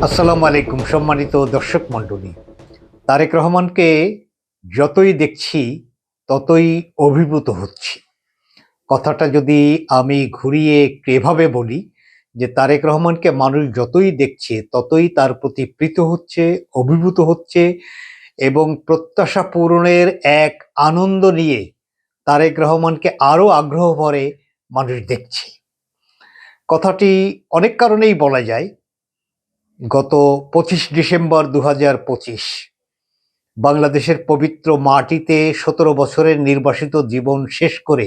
আসসালামু আলাইকুম সম্মানিত দর্শক মণ্ডলী। তারেক রহমানকে যতই দেখছি ততই অভিভূত হচ্ছি। কথাটা যদি আমি ঘুরিয়ে একটু এভাবে বলি যে তারেক রহমানকে মানুষ যতই দেখছে ততই তার প্রতি প্রীত হচ্ছে, অভিভূত হচ্ছে এবং প্রত্যাশা পূরণের এক আনন্দ নিয়ে তারেক রহমানকে আরও আগ্রহ ভরে মানুষ দেখছে। কথাটি অনেক কারণেই বলা যায়। গত 25 ডিসেম্বর 2025 বাংলাদেশের পবিত্র মাটিতে 17 বছরের নির্বাসিত জীবন শেষ করে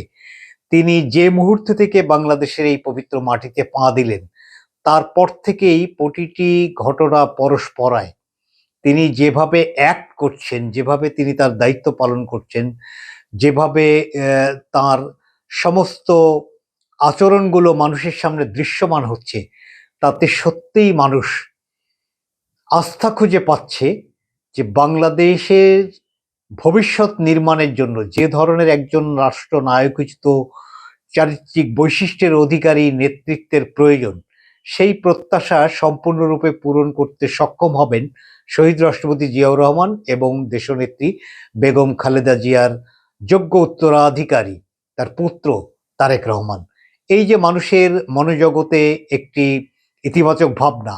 তিনি যে মুহূর্ত থেকে বাংলাদেশের এই পবিত্র মাটিতে পা দিলেন, তারপর থেকেই প্রতিটি ঘটনা পরস্পরায় তিনি যেভাবে অ্যাক্ট করছেন, যেভাবে তিনি তার দায়িত্ব পালন করছেন, যেভাবে তার সমস্ত আচরণগুলো মানুষের সামনে দৃশ্যমান হচ্ছে, তাতে সত্যিই মানুষ আস্থা খুঁজে পাচ্ছে যে বাংলাদেশের ভবিষ্যৎ নির্মাণের জন্য যে ধরনের একজন রাষ্ট্রনায়কোচিত চারিত্রিক বৈশিষ্ট্যের অধিকারী নেতৃত্বের প্রয়োজন, সেই প্রত্যাশা সম্পূর্ণরূপে পূরণ করতে সক্ষম হবেন শহীদ রাষ্ট্রপতি জিয়াউর রহমান এবং দেশনেত্রী বেগম খালেদা জিয়ার যোগ্য উত্তরাধিকারী তার পুত্র তারেক রহমান। এই যে মানুষের মনোজগতে একটি ইতিবাচক ভাবনা,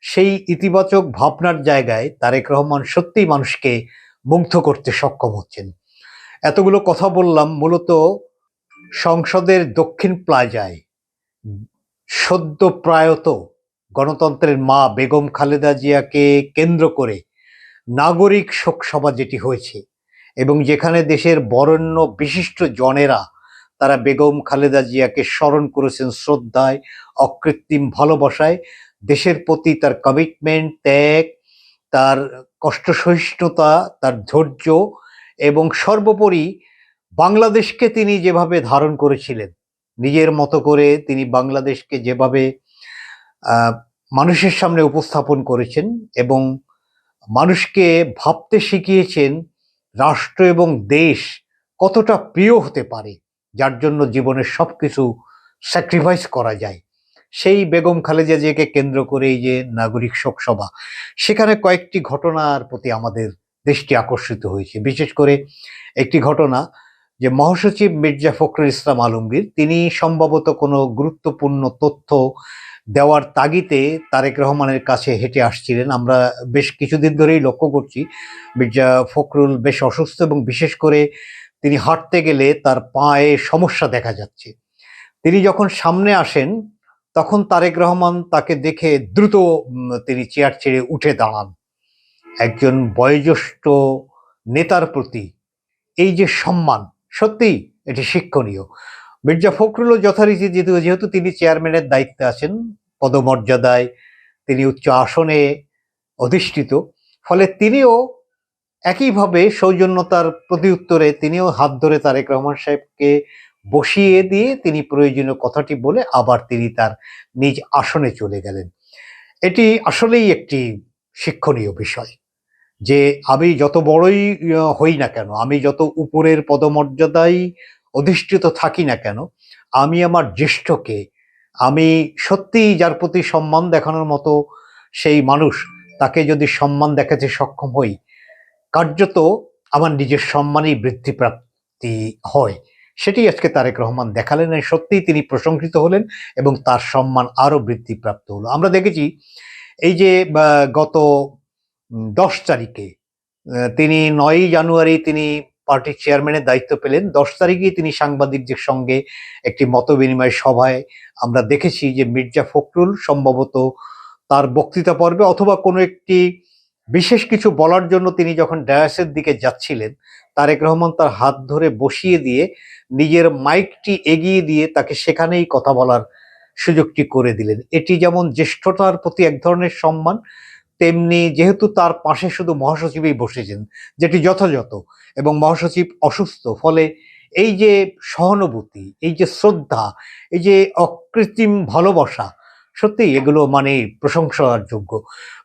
সেই ইতিবাচক ভাবনার জায়গায় তারেক রহমান সত্যিই মানুষকে মুগ্ধ করতে সক্ষম হচ্ছেন। এতগুলো কথা বললাম মূলত সংসদের দক্ষিণ প্লাজায় সদ্য প্রয়াত গণতন্ত্রের মা বেগম খালেদা জিয়াকে কেন্দ্র করে নাগরিক শোক সভা যেটি হয়েছে এবং যেখানে দেশের বরেণ্য বিশিষ্ট জনেরা তারা বেগম খালেদা জিয়াকে স্মরণ করেছেন শ্রদ্ধায়, অকৃত্রিম ভালোবাসায়, দেশের প্রতি তার কমিটমেন্ট, ত্যাগ, তার কষ্ট সহিষ্ণুতা, তার ধৈর্য এবং সর্বোপরি বাংলাদেশকে তিনি যেভাবে ধারণ করেছিলেন, নিজের মতো করে তিনি বাংলাদেশকে যেভাবে মানুষের সামনে উপস্থাপন করেছেন এবং মানুষকে ভাবতে শিখিয়েছেন রাষ্ট্র এবং দেশ কতটা প্রিয় হতে পারে, যার জন্য জীবনের সব কিছু স্যাক্রিফাইস করা যায়। সেই বেগম খালেদা জিয়াকে কেন্দ্র করে এই যে নাগরিক শোক সভা, সেখানে কয়েকটি ঘটনার প্রতি আমাদের দৃষ্টি আকর্ষিত হয়েছে। বিশেষ করে একটি ঘটনা যে মহাসচিব মির্জা ফখরুল ইসলাম আলমগীর তিনি সম্ভবত কোনো গুরুত্বপূর্ণ তথ্য দেওয়ার তাগিদে তারেক রহমানের কাছে হেঁটে আসছিলেন। আমরা বেশ কিছুদিন ধরেই লক্ষ্য করছি মির্জা ফখরুল বেশ অসুস্থ এবং বিশেষ করে তিনি হাঁটতে গেলে তার পায়ে সমস্যা দেখা যাচ্ছে। তিনি যখন সামনে আসেন তখন তারেক রহমান তাকে দেখে দ্রুত তিনি চেয়ার ছেড়ে উঠে দাঁড়ান। একজন বয়োজ্যেষ্ঠ নেতার প্রতি এই যে সম্মান, সত্যিই এটি শিক্ষণীয়। মির্জা ফখরুলও যথারীতি যেহেতু তিনি চেয়ারম্যানের দায়িত্বে আছেন, পদমর্যাদায় তিনি উচ্চ আসনে অধিষ্ঠিত, ফলে তিনিও একইভাবে সৌজন্যতার প্রতি উত্তরে তিনিও হাত ধরে তারেক রহমান সাহেবকে বসিয়ে দিয়ে তিনি প্রয়োজনীয় কথাটি বলে আবার তিনি তার নিজ আসনে চলে গেলেন। এটি আসলেই একটি শিক্ষণীয় বিষয় যে আমি যত বড়ই হই না কেন, আমি যত উপরের পদমর্যাদায় অধিষ্ঠিত থাকি না কেন, আমি আমার জ্যেষ্ঠকে, আমি সত্যিই যার প্রতি সম্মান দেখানোর মতো সেই মানুষ, তাকে যদি সম্মান দেখাতে সক্ষম হই, কার্যত আমার নিজের সম্মানই বৃদ্ধি প্রাপ্তি হয়। সেটি আজকে তারেক রহমান দেখালেন, সত্যিই তিনি প্রশংসিত হলেন এবং তার সম্মান আরও বৃদ্ধিপ্রাপ্ত হলো। আমরা দেখেছি এই যে গত 10 তারিখে তিনি 9ই জানুয়ারি তিনি পার্টির চেয়ারম্যানের দায়িত্ব পেলেন। 10 তারিখেই তিনি সাংবাদিকদের সঙ্গে একটি মতবিনিময় সভায় আমরা দেখেছি যে মির্জা ফখরুল সম্ভবত তার বক্তৃতা পর্বে অথবা কোনো একটি বিশেষ কিছু বলার জন্য তিনি যখন ডায়াসের দিকে যাচ্ছিলেন, তারেক রহমান তার হাত ধরে বসিয়ে দিয়ে নিজের মাইকটি এগিয়ে দিয়ে তাকে সেখানেই কথা বলার সুযোগটি করে দিলেন। এটি যেমন জ্যেষ্ঠতার প্রতি এক ধরনের সম্মান, তেমনি যেহেতু তার পাশে শুধু মহাসচিবই বসেছেন, যেটি যথাযথ, এবং মহাসচিব অসুস্থ, ফলে এই যে সহানুভূতি, এই যে শ্রদ্ধা, এই যে অকৃত্রিম ভালোবাসা, সত্যি এগুলো মানে প্রশংসার যোগ্য।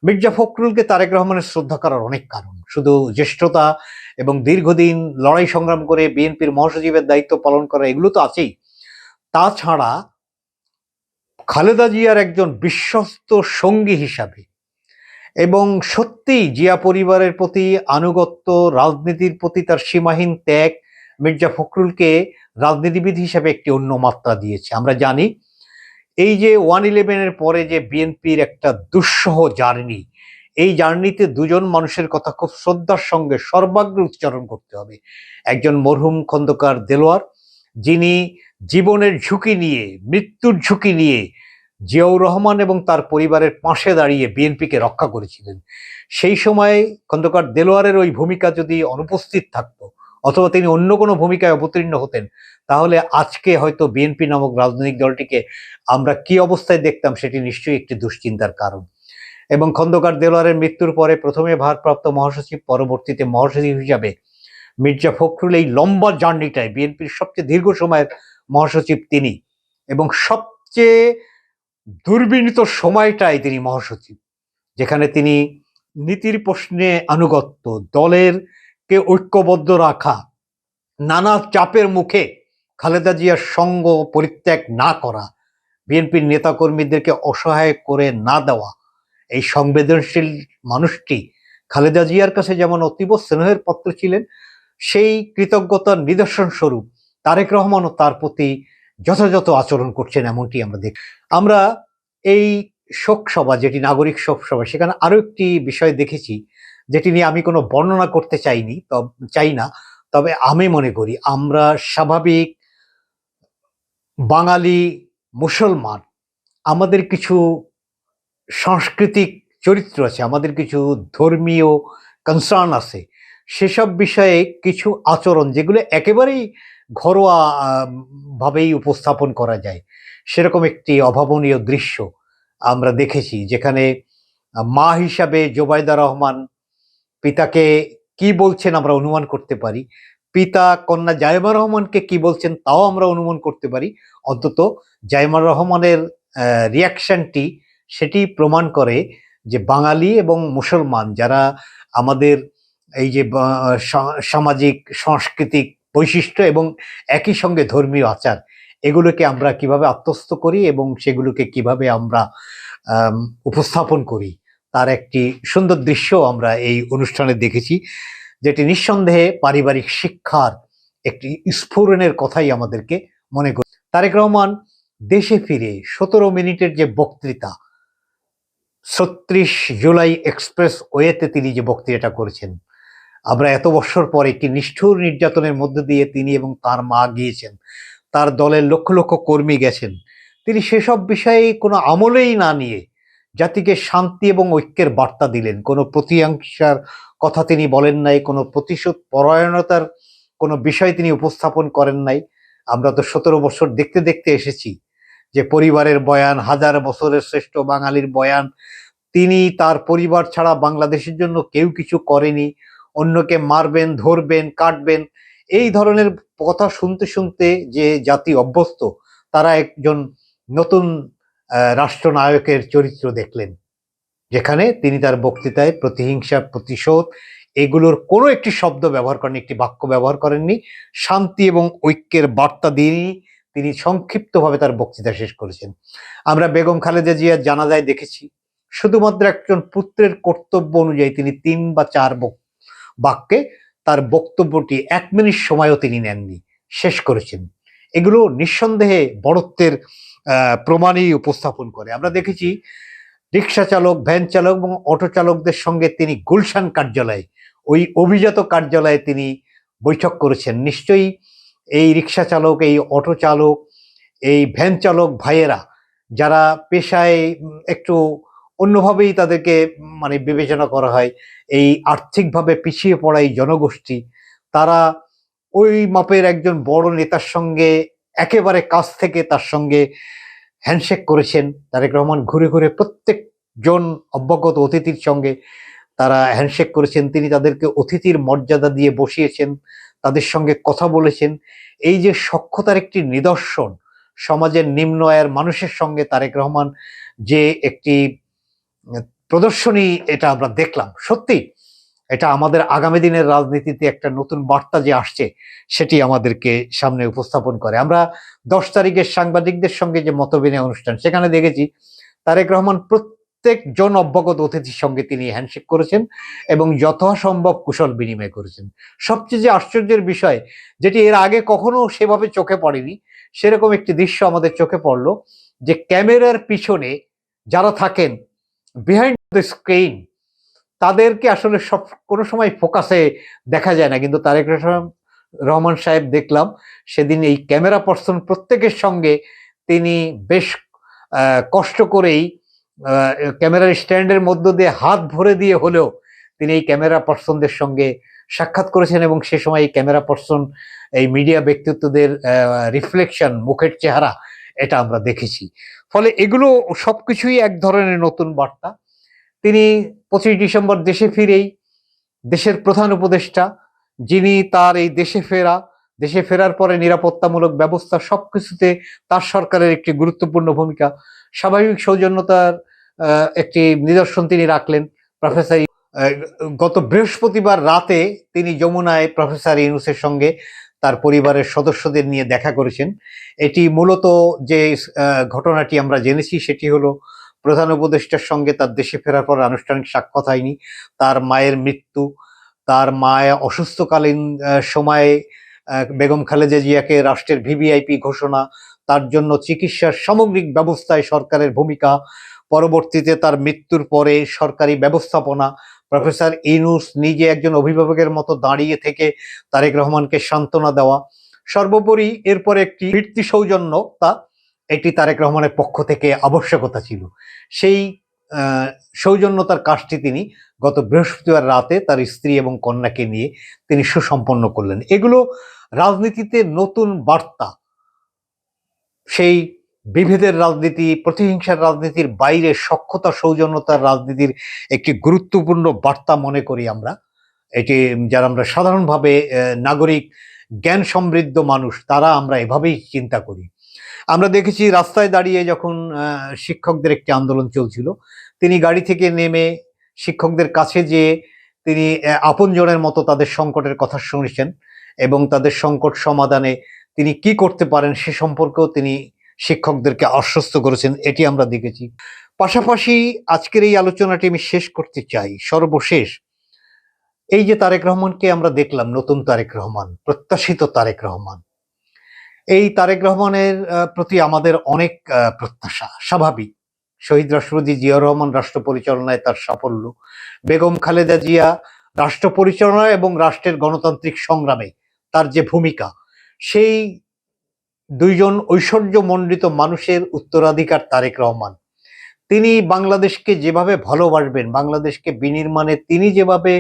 মির্জা ফখরুলকে তারেক রহমানের শ্রদ্ধা করার অনেক কারণ, শুধু জ্যেষ্ঠতা এবং দীর্ঘদিন লড়াই সংগ্রাম করে বিএনপির মহাসচিবের দায়িত্ব পালন করা, এগুলো তো আছেই। তাছাড়া খালেদা জিয়ার একজন বিশ্বস্ত সঙ্গী হিসাবে এবং সত্যি জিয়া পরিবারের প্রতি আনুগত্য, রাজনীতির প্রতি তার সীমাহীন ত্যাগ মির্জা ফখরুলকে রাজনীতিবিদ হিসেবে একটি অন্য মাত্রা দিয়েছে। আমরা জানি এই যে 1/11-এর পরে যে বিএনপির একটা দুঃসহ জার্নি, এই জার্নিতে দুজন মানুষের কথা খুব শ্রদ্ধার সঙ্গে সর্বাগ্রে উচ্চারণ করতে হবে। একজন মরহুম খন্দকার দেলোয়ার, যিনি জীবনের ঝুঁকি নিয়ে, মৃত্যুর ঝুঁকি নিয়ে জিয়াউর রহমান এবং তার পরিবারের পাশে দাঁড়িয়ে বিএনপিকে রক্ষা করেছিলেন। সেই সময় খন্দকার দেলোয়ারের ওই ভূমিকা যদি অনুপস্থিত থাকতো, অথবা তিনি অন্য কোনো ভূমিকায় অবতীর্ণ হতেন, তাহলে আজকে হয়তো বিএনপি নামক রাজনৈতিক দলটিকে আমরা কি অবস্থায় দেখতাম সেটি নিশ্চয়ই একটি দুশ্চিন্তার কারণ। এবং খন্দকার দেলোয়ারের মৃত্যুর পরে প্রথমে ভারপ্রাপ্ত মহাসচিব, পরবর্তীতে মহাসচিব হিসাবে মির্জা ফখরুল এই লম্বা জার্নিটায় বিএনপির সবচেয়ে দীর্ঘ সময়ের মহাসচিব তিনি, এবং সবচেয়ে দুর্বিনীত সময়টায় তিনি মহাসচিব, যেখানে তিনি নীতির প্রশ্নে আনুগত্য, দলের কে ঐক্যবদ্ধ রাখা, নানা চাপের মুখে খালেদা জিয়ার সঙ্গ পরিত্যাগ না করা, বিএনপির নেতাকর্মীদেরকে অসহায় করে না দেওয়া, এই সংবেদনশীল মানুষটি খালেদা জিয়ার কাছে যেমন অতীব স্নেহের পাত্র ছিলেন, সেই কৃতজ্ঞতার নিদর্শন স্বরূপ তারেক রহমানও তার প্রতি যথাযথ আচরণ করছেন, এমনটি আমরা দেখি। আমরা এই শোক সভা, যেটি নাগরিক শোক সভা, সেখানে আরো একটি বিষয় দেখেছি, যেটি নিয়ে আমি কোনো বর্ণনা করতে চাই না, তবে আমি মনে করি আমরা স্বাভাবিক বাঙালি মুসলমান, আমাদের কিছু সাংস্কৃতিক চরিত্র আছে, আমাদের কিছু ধর্মীয় কনসার্ন আছে, সেসব বিষয়ে কিছু আচরণ যেগুলো একেবারেই ঘরোয়া ভাবেই উপস্থাপন করা যায়, সেরকম একটি অভাবনীয় দৃশ্য আমরা দেখেছি, যেখানে মা হিসাবে জোবাইদা রহমান পিতাকে কি বলছেন আমরা অনুমান করতে পারি, পিতা কন্যা জাইমা রহমানকে কি বলছেন তাও আমরা অনুমান করতে পারি। অন্তত জাইমা রহমানের রিয়াকশনটি সেটি প্রমাণ করে যে বাঙালি এবং মুসলমান যারা আমাদের এই যে সামাজিক সাংস্কৃতিক বৈশিষ্ট্য এবং একই সঙ্গে ধর্মীয় আচার, এগুলোকে আমরা কিভাবে আত্মস্থ করি এবং সেগুলোকে কিভাবে আমরা উপস্থাপন করি, তার একটি সুন্দর দৃশ্য আমরা এই অনুষ্ঠানে দেখেছি, যেটি নিঃসন্দেহে পারিবারিক শিক্ষার একটি স্ফুরণের কথাই আমাদেরকে মনে করি। তারেক রহমান দেশে ফিরে 17 মিনিটের যে বক্তৃতা, 36 জুলাই এক্সপ্রেস ওয়েতে তিনি যে বক্তৃতাটা করেছেন, আমরা এত বছর পরে কি নিষ্ঠুর নির্যাতনের মধ্যে দিয়ে তিনি এবং তার মা গিয়েছেন, তার দলের লক্ষ লক্ষ কর্মী গেছেন, তিনি সেসব বিষয়ে কোনো আমলেই না নিয়ে জাতিকে শান্তি এবং ঐক্যের বার্তা দিলেন। কোনো প্রতিহিংসার কথা তিনি বলেন নাই, কোনো প্রতিশোধ পরায়ণতার কোনো বিষয় তিনি উপস্থাপন করেন নাই। আমরা তো 17 বছর দেখতে দেখতে এসেছি যে পরিবারের বয়ান, হাজার বছরের শ্রেষ্ঠ বাঙালির বয়ান, তিনি তার পরিবার ছাড়া বাংলাদেশের জন্য কেউ কিছু করেনি, অন্যকে মারবেন, ধরবেন, কাটবেন, এই ধরনের কথা শুনতে শুনতে যে জাতি অভ্যস্ত, তারা একজন নতুন রাষ্ট্রনায়কের চরিত্র দেখলেন, যেখানে তিনি তার বক্তৃতায় প্রতিহিংসা, প্রতিশোধ এগুলোর কোনো একটি শব্দ ব্যবহার করেননি, একটি বাক্য ব্যবহার করেননি, শান্তি এবং ঐক্যের বার্তা দিয়েই তিনি সংক্ষিপ্তভাবে তার বক্তৃতা শেষ করেছেন। আমরা বেগম খালেদা জিয়ার জানাজায় দেখেছি, শুধুমাত্র একজন পুত্রের কর্তব্য অনুযায়ী তিনি 3 বা 4 বাক্যে তার বক্তব্যটি 1 মিনিট সময়ও তিনি নেননি, শেষ করেছেন। এগুলো নিঃসন্দেহে বড়ত্বের প্রমাণই উপস্থাপন করে। আমরা দেখেছি রিক্সা চালক, ভ্যান চালক এবং অটো চালকদের সঙ্গে তিনি গুলশান কার্যালয়ে, ওই অভিজাত কার্যালয়ে তিনি বৈঠক করেছেন। নিশ্চয়ই এই রিক্সা চালক, এই অটো চালক, এই ভ্যান চালক ভাইয়েরা যারা পেশায় একটু অন্যভাবেই তাদেরকে মানে বিবেচনা করা হয়, এই আর্থিকভাবে পিছিয়ে পড়া এই জনগোষ্ঠী, তারা ওই মাপের একজন বড় নেতার সঙ্গে একেবারে কাছ থেকে তার সঙ্গে হ্যান্ডশেক করেছেন। তারেক রহমান ঘুরে ঘুরে প্রত্যেকজন অভ্যাগত অতিথির সঙ্গে তারা হ্যান্ডশেক করেছেন, তিনি তাদেরকে অতিথির মর্যাদা দিয়ে বসিয়েছেন, তাদের সঙ্গে কথা বলেছেন। এই যে সখ্যতার একটি নিদর্শন, সমাজের নিম্ন আয়ের মানুষের সঙ্গে তারেক রহমান যে একটি প্রদর্শনী, এটা আমরা দেখলাম। সত্যি এটা আমাদের আগামী দিনের রাজনীতিতে একটা নতুন বার্তা যে আসছে সেটি আমাদেরকে সামনে উপস্থাপন করে। আমরা 10 তারিখের সাংবাদিকদের সঙ্গে যে মতবিনিময় অনুষ্ঠান, সেখানে দেখেছি তারেক রহমান প্রত্যেকজন অভ্যাগত অতিথির সঙ্গে তিনি হ্যান্ডশেক করেছেন এবং যথাসম্ভব কুশল বিনিময় করেছেন। সবচেয়ে যে আশ্চর্যের বিষয়, যেটি এর আগে কখনো সেভাবে চোখে পড়েনি, সেরকম একটি দৃশ্য আমাদের চোখে পড়লো, যে ক্যামেরার পিছনে যারা থাকেন, বিহাইন্ড দ্য স্ক্রিন, তাদেরকে আসলে সব কোনো সময় ফোকাসে দেখা যায় না, কিন্তু তারেক রহমান সাহেব দেখলাম সেদিন এই ক্যামেরা পার্সন প্রত্যেকের সঙ্গে তিনি বেশ কষ্ট করেই ক্যামেরার স্ট্যান্ডের মধ্য দিয়ে হাত ভরে দিয়ে হলেও তিনি এই ক্যামেরা পার্সনদের সঙ্গে সাক্ষাৎ করেছেন, এবং সে সময় এই ক্যামেরা পার্সন এই মিডিয়া ব্যক্তিত্বদের রিফ্লেকশন, মুখের চেহারা, এটা আমরা দেখেছি। ফলে এগুলো সবকিছুই এক ধরনের নতুন বার্তা। তিনি 25 ডিসেম্বর দেশে ফিরেই দেশের প্রধান উপদেষ্টা, যিনি তার এই দেশে ফেরার পরে নিরাপত্তামূলক ব্যবস্থা সবকিছুতে তার সরকারের একটি গুরুত্বপূর্ণ ভূমিকা, স্বাভাবিক সৌজন্যতার একটি নিদর্শন তিনি রাখলেন। প্রফেসর গত বৃহস্পতিবার রাতে তিনি যমুনায় প্রফেসর ইউনূসের সঙ্গে তার পরিবারের সদস্যদের নিয়ে দেখা করেছেন। এটি মূলত যে ঘটনাটি আমরা জেনেছি সেটি হলো, প্রধান উপদেষ্টার সঙ্গে তার দেশে ফেরার পর আনুষ্ঠানিক সাক্ষাৎ হয়নি। তার মায়ের মৃত্যু, তার মায়ের অসুস্থকালীন সময়ে বেগম খালেদা জিয়াকে রাষ্ট্রের ভিভিআইপি ঘোষণা, তার জন্য চিকিৎসার সামগ্রিক ব্যবস্থায় সরকারের ভূমিকা, পরবর্তীতে তার মৃত্যুর পরে সরকারি ব্যবস্থাপনা, প্রফেসর ইউনূস নিজে একজন অভিভাবকের মতো দাঁড়িয়ে থেকে তারেক রহমানকে সান্ত্বনা দেওয়া, সর্বোপরি এরপরে একটি ফিরতি সৌজন্যতা, এটি তারেক রহমানের পক্ষ থেকে আবশ্যকতা ছিল। সেই সৌজন্যতার কাজটি তিনি গত বৃহস্পতিবার রাতে তার স্ত্রী এবং কন্যাকে নিয়ে তিনি সুসম্পন্ন করলেন। এগুলো রাজনীতিতে নতুন বার্তা। সেই বিভেদের রাজনীতি, প্রতিহিংসার রাজনীতির বাইরে সখ্যতা, সৌজন্যতার রাজনীতির একটি গুরুত্বপূর্ণ বার্তা মনে করি আমরা। এটি যারা আমরা সাধারণভাবে নাগরিক, জ্ঞান সমৃদ্ধ মানুষ, তারা আমরা এভাবেই চিন্তা করি। আমরা দেখেছি রাস্তায় দাঁড়িয়ে যখন শিক্ষকদের একটি আন্দোলন চলছিল, তিনি গাড়ি থেকে নেমে শিক্ষকদের কাছে যেয়ে তিনি আপনজনের মতো তাদের সংকটের কথা শুনেছেন এবং তাদের সংকট সমাধানে তিনি কি করতে পারেন সে সম্পর্কেও তিনি শিক্ষকদেরকে আশ্বস্ত করেছেন, এটি আমরা দেখেছি। পাশাপাশি আজকের এই আলোচনাটি আমি শেষ করতে চাই, সর্বশেষ এই যে তারেক রহমানকে আমরা দেখলাম, নতুন তারেক রহমান, প্রত্যাশিত তারেক রহমান, এই তারেক রহমানের প্রতি আমাদের অনেক প্রত্যাশা, স্বাভাবিক। শহীদ রাষ্ট্রপতি জিয়াউর রহমান রাষ্ট্র পরিচালনায় তার সাফল্য, বেগম খালেদা জিয়া রাষ্ট্র পরিচালনা এবং রাষ্ট্রের গণতান্ত্রিক সংগ্রামে তার যে ভূমিকা, সেই দুইজন ঐশ্বর্যমণ্ডিত মানুষের উত্তরাধিকার তারেক রহমান। তিনি বাংলাদেশকে যেভাবে ভালোবাসবেন, বাংলাদেশকে বিনির্মাণে তিনি যেভাবে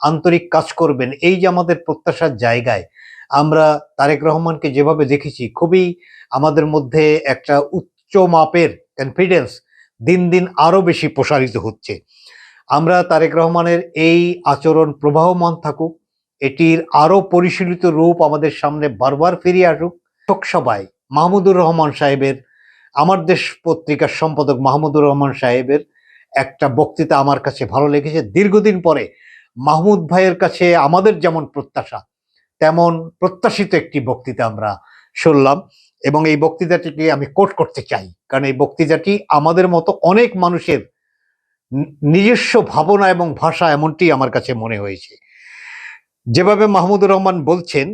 আন্তরিক কাজ করবেন, এই যে আমাদের প্রত্যাশার জায়গায় আমরা তারেক রহমানকে যেভাবে দেখেছি, খুবই আমাদের মধ্যে একটা উচ্চ মাপের কনফিডেন্স দিন দিন আরো বেশি প্রসারিত হচ্ছে। আমরা তারেক রহমানের এই আচরণ প্রবাহমান থাকুক, এটির আরো পরিশীলিত রূপ আমাদের সামনে বারবার ফিরিয়ে আসুক। লোকসভায় মাহমুদুর রহমান সাহেবের, আমার দেশ পত্রিকার সম্পাদক মাহমুদুর রহমান সাহেবের একটা বক্তৃতা আমার কাছে ভালো লেগেছে। দীর্ঘদিন পরে মাহমুদ ভাইয়ের কাছে আমাদের যেমন প্রত্যাশা, তেমন প্রত্যাশিত একটি বক্তৃতা আমরা শুনলাম, এবং এই বক্তৃতাটিকে আমি কোট করতে চাই, কারণ এই বক্তৃতাটি আমাদের মতো অনেক মানুষের নিজস্ব ভাবনা এবং ভাষা, এমনটি আমার কাছে মনে হয়েছে। যেভাবে মাহমুদুর রহমান বলছেন,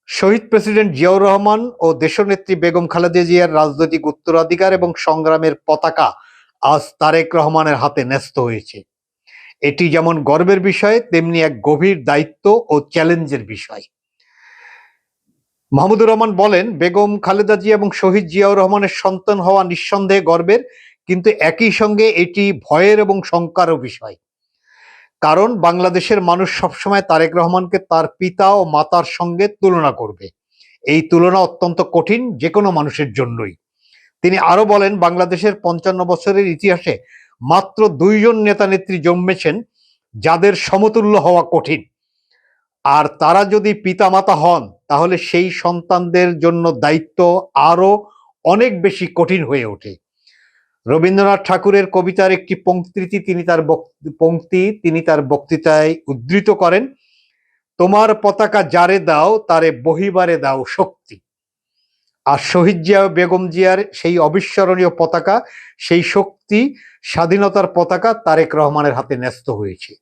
শহীদ প্রেসিডেন্ট জিয়াউর রহমান ও দেশনেত্রী বেগম খালেদা জিয়ার রাজনৈতিক উত্তরাধিকার এবং সংগ্রামের পতাকা আজ তারেক রহমানের হাতে ন্যস্ত হয়েছে। এটি যেমন গর্বের বিষয়, তেমনি এক গভীর দায়িত্ব ও চ্যালেঞ্জের বিষয়। মাহমুদুর রহমান বলেন, বেগম খালেদা জিয়া এবং শহীদ জিয়াউর রহমানের সন্তান হওয়া নিঃসন্দেহে গর্বের, কিন্তু একই সঙ্গে এটি ভয়ের এবং শঙ্কারও বিষয়। কারণ বাংলাদেশের মানুষ সবসময় তারেক রহমানকে তার পিতা ও মাতার সঙ্গে তুলনা করবে। এই তুলনা অত্যন্ত কঠিন যে কোনো মানুষের জন্যই। তিনি আরো বলেন, বাংলাদেশের 55 বছরের ইতিহাসে মাত্র 2 জন নেতা নেত্রী জন্মেছেন যাদের সমতুল্য হওয়া কঠিন, আর তারা যদি পিতামাতা হন তাহলে সেই সন্তানদের জন্য দায়িত্ব আরো অনেক বেশি কঠিন হয়ে ওঠে। রবীন্দ্রনাথ ঠাকুরের কবিতার একটি পংক্তি তিনি তার বক্তৃতায় উদ্ধৃত করেন, তোমার পতাকা যারে দাও তারে বহিবারে দাও শক্তি। আর শহীদ জিয়া বেগম জিয়ার সেই অবিস্মরণীয় পতাকা, সেই শক্তি, স্বাধীনতার পতাকা তারেক রহমানের হাতে ন্যস্ত হয়েছে।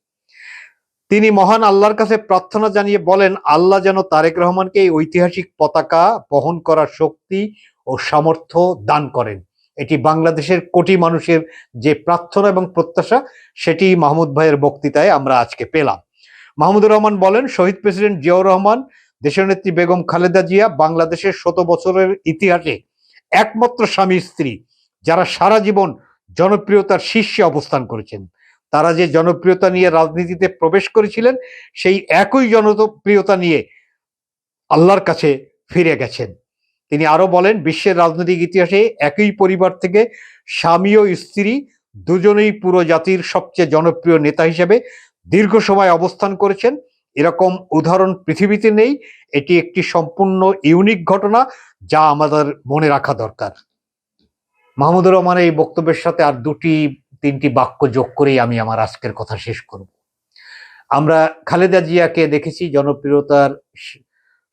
তিনি মহান আল্লাহর কাছে প্রার্থনা জানিয়ে বলেন, আল্লাহ যেন তারেক রহমানকে এই ঐতিহাসিক পতাকা বহন করার শক্তি ও সামর্থ্য দান করেন। এটি বাংলাদেশের কোটি মানুষের যে প্রার্থনা এবং প্রত্যাশা, সেটি মাহমুদ ভাইয়ের বক্তৃতায় আমরা আজকে পেলাম। মাহমুদুর রহমান বলেন, শহীদ প্রেসিডেন্ট জিয়াউর রহমান, দেশনেত্রী বেগম খালেদা জিয়া বাংলাদেশের 100 বছরের ইতিহাসে একমাত্র স্বামী স্ত্রী যারা সারা জীবন জনপ্রিয়তার শীর্ষে অবস্থান করেছেন। তারা যে জনপ্রিয়তা নিয়ে রাজনীতিতে প্রবেশ করেছিলেন, সেই একই জনপ্রিয়তা নিয়ে আল্লাহর কাছে ফিরে গেছেন। তিনি আরো বলেন, বিশ্বের রাজনৈতিক ইতিহাসে একই পরিবার থেকে স্বামী ও স্ত্রী দুজনেই পুরো জাতির সবচেয়ে জনপ্রিয় নেতা হিসেবে দীর্ঘ সময় অবস্থান করেছেন। এরকম উদাহরণ পৃথিবীতে নেই। এটি একটি সম্পূর্ণ ইউনিক ঘটনা, যা আমাদের মনে রাখা দরকার। মাহমুদুর রহমানের এই বক্তব্যের সাথে আর 2-3টি বাক্য যোগ করেই আমি আমার আজকের কথা শেষ করব। আমরা খালেদা জিয়াকে দেখেছি জনপ্রিয়তার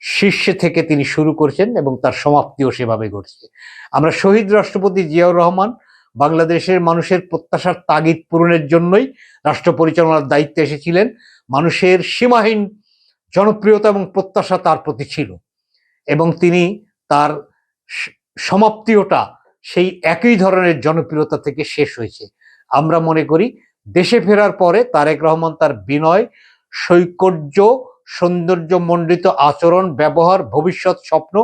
শীর্ষে থেকে তিনি শুরু করেছেন এবং তার সমাপ্তিও সেভাবে ঘটছে। আমরা শহীদ রাষ্ট্রপতি জিয়াউর রহমান বাংলাদেশের মানুষের প্রত্যাশার তাগিদ পূরণের জন্যই রাষ্ট্র পরিচালনার দায়িত্বে এসেছিলেন। মানুষের সীমাহীন জনপ্রিয়তা এবং প্রত্যাশা তার প্রতি ছিল এবং তিনি তার সমাপ্তিওটা সেই একই ধরনের জনপ্রিয়তা থেকে শেষ হয়েছে। আমরা মনে করি দেশে ফেরার পরে তারেক রহমান তার বিনয়, সৌকর্য, সৌন্দর্যমণ্ডিত আচরণ, ব্যবহার, ভবিষ্যৎ স্বপ্ন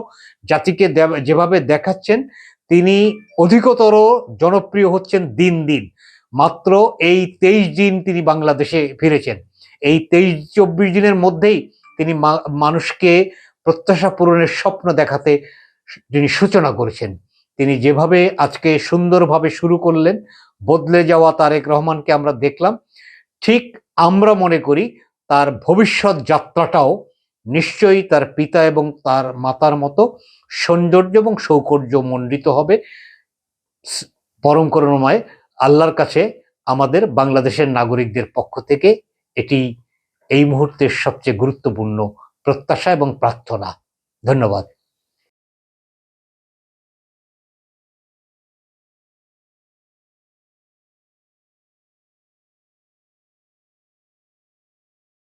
জাতিকে যেভাবে দেখাচ্ছেন, তিনি অধিকতর জনপ্রিয় হচ্ছেন দিন দিন। মাত্র এই 23 দিন তিনি বাংলাদেশে ফিরেছেন। এই 23-24 দিনের মধ্যেই তিনি মানুষকে প্রত্যাশা পূরণের স্বপ্ন দেখাতে তিনি সূচনা করেছেন। তিনি যেভাবে আজকে সুন্দরভাবে শুরু করলেন, বদলে যাওয়া তারেক রহমানকে আমরা দেখলাম। ঠিক আমরা মনে করি তার ভবিষ্যৎ যাত্রাটাও নিশ্চয়ই তার পিতা এবং তার মাতার মতো সৌন্দর্য এবং সৌকর্য মণ্ডিত হবে। পরম করুণাময় আল্লাহর কাছে আমাদের বাংলাদেশের নাগরিকদের পক্ষ থেকে এটি এই মুহূর্তের সবচেয়ে গুরুত্বপূর্ণ প্রত্যাশা এবং প্রার্থনা। ধন্যবাদ।